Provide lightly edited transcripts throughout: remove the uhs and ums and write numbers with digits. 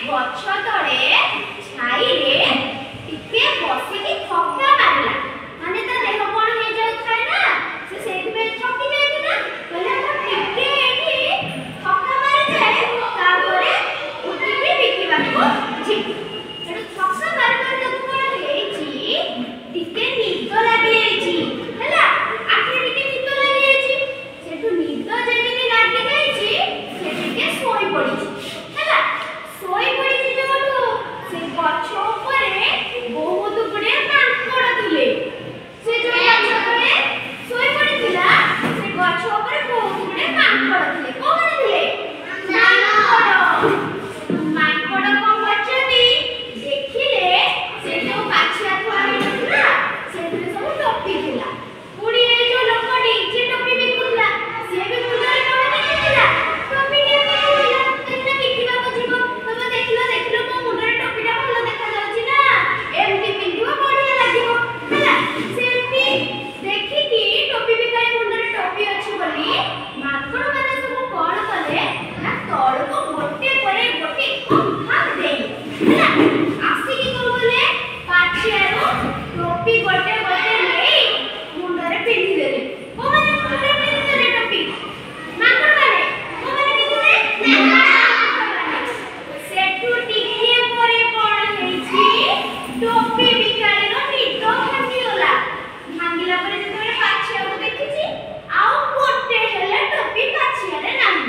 गछ तळे छाई रे टिके बसिकी थक्का मारला माने ता देह कोन हे जाउ थाए ना से सेति पे थकी जाय ना कहले हम टिके एठी थक्का मारे जाय तापरे उठिके बिकिबाको जिबी सेटु थक्का मारे मारे तो कोन हेची टिके निद लागि हेची हला आखिर टिके निद लागि हेची सेटु निद जेतिके लागि जायची से टिके सोई पड़ी हला सोई पड़ी जोटू से गछ ऊपर बहुत गुडे मांकड़ थिले से जो गछ तळे सोई पड़िथिला से गछ ऊपर बहुत गुडे मांकड़ थिले कोन थिले मांकड़ को बचती देखिले से जो पाछिया थुआ नथिला से सब टोपी थिला पुडी ए जो लोकडी जे टोपी बिकुला से भी मुंडरे कोन देखिला टोपी के बिकुला तेने बिकिबा को जीव तब देखिलो मो मुंडरे टोपीटा भलो देखा जाउची ना एमती पिंदिबो बढ़िया लागिबो हला सेमती देखि कि टोपी बिकाय मुंडरे टोपी अछि बोली माकड़ माने सब कोन कले ना तळ को गोटे परे गोटे भाग देई हला आसी की कोन बोले पाछियारो टोपी गोटे गोटे लेई मुंडरे पिंदी देले ओ माने मुंडरे पिंदी देले टोपी माकड़ माने ओ माने पिंदी देले सेटू टिके परे कोन हेछि टोपी बिकालीर निद भांगीगला भांगीला परे जेतबे पाछिया को देखिछि आउ गोटे हेले टोपी पाछिया रे नाही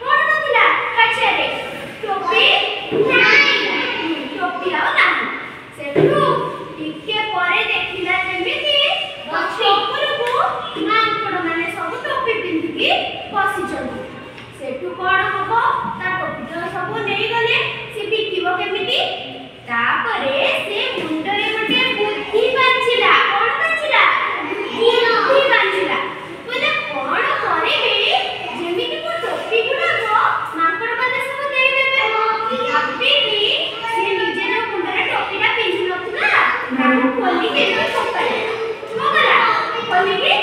कोन नथिला पाछिया रे टोपी नाही टोपी आउ नाही सेटू टिके परे देखिला जेमिति गछ ऊपर को मांकड़ माने सब टोपी पिंदिकी बसिचंदी सेटू कोन हबो ता टोपी तो सब नेई गले से बिकिबो केमिति तापरे से मुंडरे गोटे बुद्धि बांचिला कोन बांचिला बुद्धि बांचिला बोले कोन करिबे जेमिति को टोपी गुडा को मांकड़ माने सब देई देबे भाबी कि से निजे न मुंडरे टोपीटा पिंधि नथुला ताको खोली के सकाळे कोगला खोली के